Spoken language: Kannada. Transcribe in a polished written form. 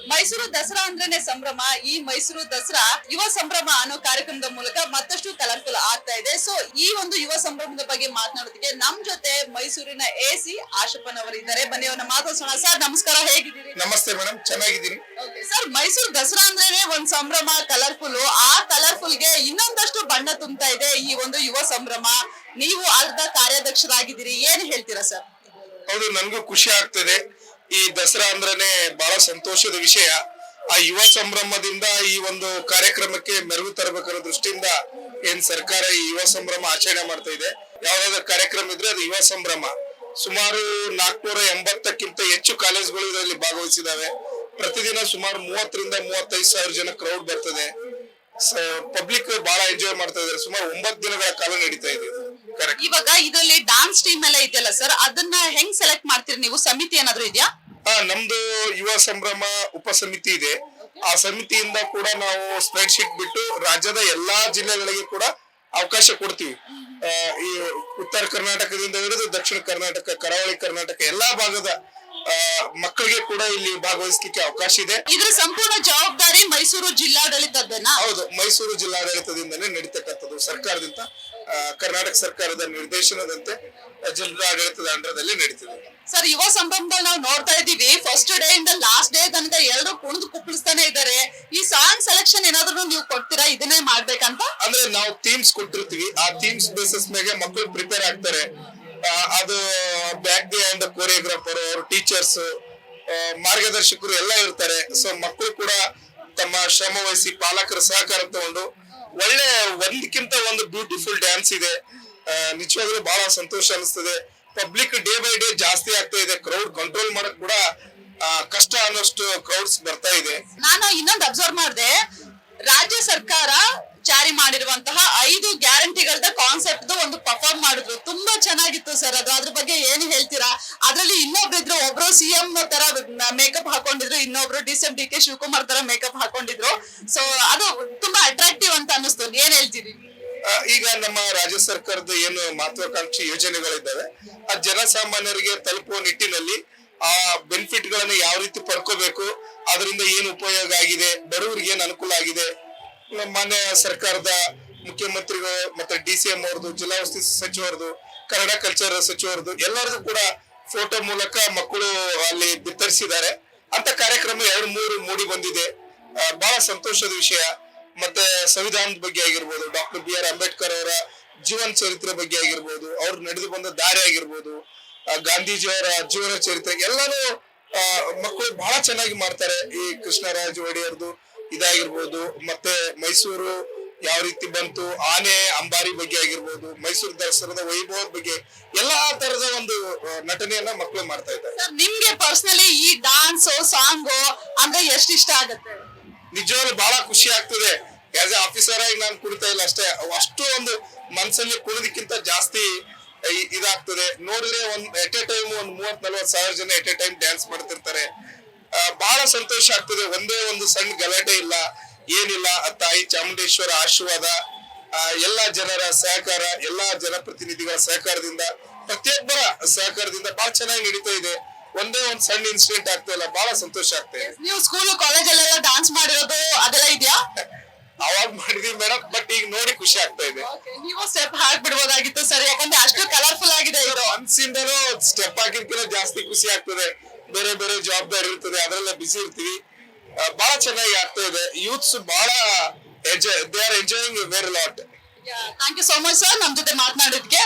ಮೈಸೂರು ದಸರಾ ಅಂದ್ರೇನೆ ಸಂಭ್ರಮ. ಈ ಮೈಸೂರು ದಸರಾ ಯುವ ಸಂಭ್ರಮ ಅನ್ನೋ ಕಾರ್ಯಕ್ರಮದ ಮೂಲಕ ಮತ್ತಷ್ಟು ಕಲರ್ಫುಲ್ ಆಗ್ತಾ ಇದೆ. ಸೊ ಈ ಒಂದು ಯುವ ಸಂಭ್ರಮದ ಬಗ್ಗೆ ಮಾತನಾಡೋದಕ್ಕೆ ನಮ್ ಜೊತೆ ಮೈಸೂರಿನ ಎಸಿ ಆಶಪ್ಪನ್ ಅವರು ಇದ್ದಾರೆ. ಬನ್ನಿ ಅವ್ರನ್ನ ಮಾತಾಡ್ಸೋಣ. ಸರ್ ನಮಸ್ಕಾರ, ಹೇಗಿದ್ದೀರಿ? ನಮಸ್ತೆ ಮೇಡಮ್, ಚೆನ್ನಾಗಿದ್ದೀನಿ. ಸರ್, ಮೈಸೂರು ದಸರಾ ಅಂದ್ರೇನೆ ಒಂದ್ ಸಂಭ್ರಮ, ಕಲರ್ಫುಲ್. ಆ ಕಲರ್ಫುಲ್ ಗೆ ಇನ್ನೊಂದಷ್ಟು ಬಣ್ಣ ತುಂಬ್ತಾ ಇದೆ ಈ ಒಂದು ಯುವ ಸಂಭ್ರಮ. ನೀವು ಅರ್ಧ ಕಾರ್ಯಾಧ್ಯಕ್ಷರಾಗಿದ್ದೀರಿ, ಏನ್ ಹೇಳ್ತೀರಾ ಸರ್? ಹೌದು, ನನ್ಗೂ ಖುಷಿ ಆಗ್ತದೆ. ಈ ದಸರಾ ಅಂದ್ರೇನೆ ಬಹಳ ಸಂತೋಷದ ವಿಷಯ. ಆ ಯುವ ಸಂಭ್ರಮದಿಂದ ಈ ಒಂದು ಕಾರ್ಯಕ್ರಮಕ್ಕೆ ಮೆರುಗು ತರಬೇಕನ್ನೋ ದೃಷ್ಟಿಯಿಂದ ಏನ್ ಸರ್ಕಾರ ಈ ಯುವ ಸಂಭ್ರಮ ಆಚರಣೆ ಮಾಡ್ತಾ ಇದೆ. ಯಾವ್ದಾದ್ರು ಕಾರ್ಯಕ್ರಮ ಇದ್ರೆ ಅದು ಯುವ ಸಂಭ್ರಮ. ಸುಮಾರು 480ಕ್ಕಿಂತ ಹೆಚ್ಚು ಕಾಲೇಜ್ಗಳು ಇದರಲ್ಲಿ ಭಾಗವಹಿಸಿದಾವೆ. ಪ್ರತಿದಿನ ಸುಮಾರು 30ರಿಂದ 35 ಸಾವಿರ ಜನ ಕ್ರೌಡ್ ಬರ್ತದೆ. ಪಬ್ಲಿಕ್ ಬಹಳ ಎಂಜಾಯ್ ಮಾಡ್ತಾ ಇದ್ದಾರೆ. ಸುಮಾರು 9 ದಿನಗಳ ಕಾಲ ನಡೀತಾ ಇದೆ. ಇವಾಗ ಇದರಲ್ಲಿ ಡಾನ್ಸ್ ಟೀಮ್ ಎಲ್ಲ ಇದೆಯಲ್ಲ ಸರ್, ಅದನ್ನ ಹೆಂಗ್ ಸೆಲೆಕ್ಟ್ ಮಾಡ್ತೀರಿ ನೀವು? ಸಮಿತಿ ಏನಾದ್ರು ಇದೆಯಾ? ನಮ್ದು ಯುವ ಸಂಭ್ರಮ ಉಪ ಸಮಿತಿ ಇದೆ. ಆ ಸಮಿತಿಯಿಂದ ಕೂಡ ನಾವು ಸ್ಪ್ರೆಡ್ ಶೀಟ್ ಬಿಟ್ಟು ರಾಜ್ಯದ ಎಲ್ಲಾ ಜಿಲ್ಲೆಗಳಿಗೆ ಕೂಡ ಅವಕಾಶ ಕೊಡ್ತೀವಿ. ಈ ಉತ್ತರ ಕರ್ನಾಟಕದಿಂದ ಹಿಡಿದು ದಕ್ಷಿಣ ಕರ್ನಾಟಕ, ಕರಾವಳಿ ಕರ್ನಾಟಕ ಎಲ್ಲಾ ಭಾಗದ ಮಕ್ಕಳಿಗೆ ಕೂಡ ಇಲ್ಲಿ ಭಾಗವಹಿಸಲಿಕ್ಕೆ ಅವಕಾಶ ಇದೆ. ಇದ್ರ ಸಂಪೂರ್ಣ ಜವಾಬ್ದಾರಿ ಮೈಸೂರು ಜಿಲ್ಲಾಡಳಿತದನ್ನ? ಹೌದು, ಮೈಸೂರು ಜಿಲ್ಲಾಡಳಿತದಿಂದಲೇ ನಡೀತಕ್ಕಂಥದ್ದು. ಸರ್ಕಾರದಿಂದ, ಕರ್ನಾಟಕ ಸರ್ಕಾರದ ನಿರ್ದೇಶನದಂತೆ ಜಿಲ್ಲಾಡಳಿತದ ಅಂಡರದಲ್ಲಿ ನಡೀತಿದೆ. ಸರ್, ಯುವ ಸಂಭ್ರಮದಲ್ಲಿ ನಾವು ನೋಡ್ತಾ ಇದೀವಿ, ಫಸ್ಟ್ ಡೇ ಇಂದ ಲಾಸ್ಟ್ ಡೇ ತನಕ ಎಲ್ಲರೂ ಕುಣಿದು ಕುಪ್ಪಳಿಸ್ತಾನೆ ಇದ್ದಾರೆ. ಈ ಸಾಂಗ್ ಸೆಲೆಕ್ಷನ್ ಏನಾದ್ರು ನೀವು ಕೊಡ್ತೀರಾ, ಇದನ್ನೇ ಮಾಡ್ಬೇಕಂತ? ಅಂದ್ರೆ ನಾವು ಥೀಮ್ಸ್ ಕೊಟ್ಟಿರ್ತೀವಿ. ಆ ಥೀಮ್ಸ್ ಬೇಸಿಸ್ ಮೇಲೆ ಮಕ್ಕಳು ಪ್ರಿಪೇರ್ ಆಗ್ತಾರೆ. ಅದು ಬ್ಯಾಕ್ ದಿ ಅಂಡ್ ಕೋರಿಯೋಗ್ರಾಫರ್, ಅವರು ಟೀಚರ್ಸ್, ಮಾರ್ಗದರ್ಶಕರು ಎಲ್ಲ ಇರ್ತಾರೆ. ಸೊ ಮಕ್ಕಳು ಕೂಡ ತಮ್ಮ ಶ್ರಮ ವಹಿಸಿ ಪಾಲಕರ ಸಹಕಾರ ತಗೊಂಡು ಒಳ್ಳೆ ಒಂದಕ್ಕಿಂತ ಒಂದು ಬ್ಯೂಟಿಫುಲ್ ಡ್ಯಾನ್ಸ್ ಇದೆ. ನಿಜವಾಗ್ಲೂ ಬಹಳ ಸಂತೋಷ ಅನಿಸ್ತದೆ. ಪಬ್ಲಿಕ್ ಡೇ ಬೈ ಡೇ ಜಾಸ್ತಿ ಆಗ್ತಾ ಇದೆ. ಕ್ರೌಡ್ ಕಂಟ್ರೋಲ್ ಮಾಡಕ್ ಕೂಡ ಕಷ್ಟ ಅನ್ನೋಷ್ಟು ಕ್ರೌಡ್ಸ್ ಬರ್ತಾ ಇದೆ. ನಾನು ಇನ್ನೊಂದು ಅಬ್ಸರ್ವ್ ಮಾಡಿದೆ, ರಾಜ್ಯ ಸರ್ಕಾರ ಜಾರಿ ಮಾಡಿರುವಂತಹ 5 ಗ್ಯಾರಂಟಿಗಳದ ಕಾನ್ಸೆಪ್ಟ್ ಒಂದು ಪರ್ಫಾರ್ಮ್ ಮಾಡಿದ್ರು. ತುಂಬಾ ಚೆನ್ನಾಗಿತ್ತು ಸರ್. ಅದ್ರ ಬಗ್ಗೆ ಏನು ಹೇಳ್ತೀರಾ? ಅದ್ರಲ್ಲಿ ಇನ್ನೊಬ್ರು ಒಬ್ರು ಸಿಎಂ ತರ ಮೇಕಪ್ ಹಾಕೊಂಡಿದ್ರು, ಇನ್ನೊಬ್ರು DK ಶಿವಕುಮಾರ್ ತರ ಮೇಕಪ್ ಹಾಕೊಂಡಿದ್ರು. ಸೊ ಅದು ತುಂಬಾ ಅಟ್ರಾಕ್ಟಿವ್ ಅಂತ ಅನ್ನಿಸ್ತು. ಏನ್ ಹೇಳ್ತೀರಿ? ಈಗ ನಮ್ಮ ರಾಜ್ಯ ಸರ್ಕಾರದ ಏನು ಮಹತ್ವಾಕಾಂಕ್ಷಿ ಯೋಜನೆಗಳಿದ್ದಾವೆ, ಆ ಜನಸಾಮಾನ್ಯರಿಗೆ ತಲುಪುವ ನಿಟ್ಟಿನಲ್ಲಿ ಆ ಬೆನಿಫಿಟ್ ಗಳನ್ನ ಯಾವ ರೀತಿ ಪಡ್ಕೋಬೇಕು, ಅದರಿಂದ ಏನು ಉಪಯೋಗ ಆಗಿದೆ, ಬಡವರಿಗೆ ಏನ್ ಅನುಕೂಲ ಆಗಿದೆ, ಮಾನ್ಯ ಸರ್ಕಾರದ ಮುಖ್ಯಮಂತ್ರಿಗಳು ಮತ್ತೆ DCM ಅವ್ರದ್ದು, ಜಿಲ್ಲಾ ಉಸ್ತುವಾರಿ ಸಚಿವರದು, ಕನ್ನಡ ಕಲ್ಚರ್ ಸಚಿವರದು ಎಲ್ಲರದು ಕೂಡ ಫೋಟೋ ಮೂಲಕ ಮಕ್ಕಳು ಅಲ್ಲಿ ಬಿತ್ತರಿಸಿದ್ದಾರೆ. ಅಂತ ಕಾರ್ಯಕ್ರಮ 2-3 ಮೂಡಿ ಬಂದಿದೆ. ಬಹಳ ಸಂತೋಷದ ವಿಷಯ. ಮತ್ತೆ ಸಂವಿಧಾನದ ಬಗ್ಗೆ ಆಗಿರ್ಬೋದು, ಡಾಕ್ಟರ್ BR ಅಂಬೇಡ್ಕರ್ ಅವರ ಜೀವನ ಚರಿತ್ರೆ ಬಗ್ಗೆ ಆಗಿರ್ಬೋದು, ಅವ್ರು ನಡೆದು ಬಂದ ದಾರಿ ಆಗಿರ್ಬೋದು, ಗಾಂಧೀಜಿಯವರ ಜೀವನ ಚರಿತ್ರೆ ಎಲ್ಲಾನು ಮಕ್ಕಳು ಬಹಳ ಚೆನ್ನಾಗಿ ಮಾಡ್ತಾರೆ. ಈ ಕೃಷ್ಣರಾಜ ಒಡೆಯರ್ದು ಇದಾಗಿರ್ಬೋದು, ಮತ್ತೆ ಮೈಸೂರು ಯಾವ ರೀತಿ ಬಂತು, ಆನೆ ಅಂಬಾರಿ ಬಗ್ಗೆ ಆಗಿರ್ಬೋದು, ಮೈಸೂರು ದಸರಾದ ವೈಭವದ ಬಗ್ಗೆ ಎಲ್ಲಾ ತರದ ಒಂದು ನಟನೆಯನ್ನ ಮಕ್ಕಳು ಮಾಡ್ತಾ ಇದ್ದಾರೆ. ನಿಮ್ಗೆ ಪರ್ಸನಲಿ ಈ ಡಾನ್ಸ್ ಸಾಂಗ್ ಅಂದ್ರೆ ಎಷ್ಟು ಇಷ್ಟ ಆಗುತ್ತೆ? ನಿಜವಾಗ್ಲೂ ಬಹಳ ಖುಷಿ ಆಗ್ತದೆ. ಆಸ್ ಎ ಆಫೀಸರ್ ಆಗಿ ನಾನು ಕುಣಿತಾ ಇಲ್ಲ ಅಷ್ಟೇ, ಅಷ್ಟು ಒಂದು ಮನಸ್ಸಲ್ಲಿ ಕುಣಿದಕ್ಕಿಂತ ಜಾಸ್ತಿ ಇದಾಗ್ತದೆ. ನೋಡಿದ್ರೆ ಎಟ್ ಎ ಟೈಮ್ 30-40 ಸಾವಿರ ಜನ ಎಟ್ ಎ ಟೈಮ್ ಡ್ಯಾನ್ಸ್ ಮಾಡ್ತಿರ್ತಾರೆ. ಬಹಳ ಸಂತೋಷ ಆಗ್ತದೆ. ಒಂದೇ ಒಂದು ಸಣ್ಣ ಗಲಾಟೆ ಇಲ್ಲ, ಏನಿಲ್ಲ. ತಾಯಿ ಚಾಮುಂಡೇಶ್ವರ ಆಶೀರ್ವಾದ, ಎಲ್ಲಾ ಜನರ ಸಹಕಾರ, ಎಲ್ಲಾ ಜನಪ್ರತಿನಿಧಿಗಳ ಸಹಕಾರದಿಂದ, ಪ್ರತಿಯೊಬ್ಬರ ಸಹಕಾರದಿಂದ ಬಹಳ ಚೆನ್ನಾಗಿ ನಡೀತಾ ಇದೆ. ಒಂದೇ ಒಂದು ಸಣ್ಣ ಇನ್ಸಿಡೆಂಟ್ ಆಗ್ತಾ ಇಲ್ಲ. ಬಹಳ ಸಂತೋಷ ಆಗ್ತಾ ಇದೆ. ನೀವು ಸ್ಕೂಲ್ ಕಾಲೇಜಲ್ಲೆಲ್ಲ ಡಾನ್ಸ್ ಮಾಡಿರೋದು ಅದೆಲ್ಲ ಇದೆಯಾ? ಅವಾಗ ಮಾಡಿದೀವಿ ಮೇಡಮ್, ಬಟ್ ಈಗ ನೋಡಿ ಖುಷಿ ಆಗ್ತಾ ಇದೆ. ನೀವು ಸ್ಟೆಪ್ ಹಾಕ್ಬಿಡ್ಬೋದಾಗಿತ್ತು ಸರ್, ಯಾಕಂದ್ರೆ ಅಷ್ಟು ಕಲರ್ಫುಲ್ ಆಗಿದೆ ಇದು. ಮನ್ಸಿಂದನೂ ಸ್ಟೆಪ್ ಹಾಕಿದ್ಕಿಂತ ಜಾಸ್ತಿ ಖುಷಿ ಆಗ್ತದೆ. ಬೇರೆ ಬೇರೆ ಜವಾಬ್ದಾರಿ ಇರ್ತದೆ, ಅದರಲ್ಲ ಬಿಸಿ ಇರ್ತೀವಿ. ಬಹಳ ಚೆನ್ನಾಗಿ ಆಗ್ತಾ ಇದೆ. ಯೂತ್ಸ್ ಬಹಳ they are enjoying very lot. Thank you so much sir, ನಮ್ ಜೊತೆ ಮಾತನಾಡಿದ್ಕೆ.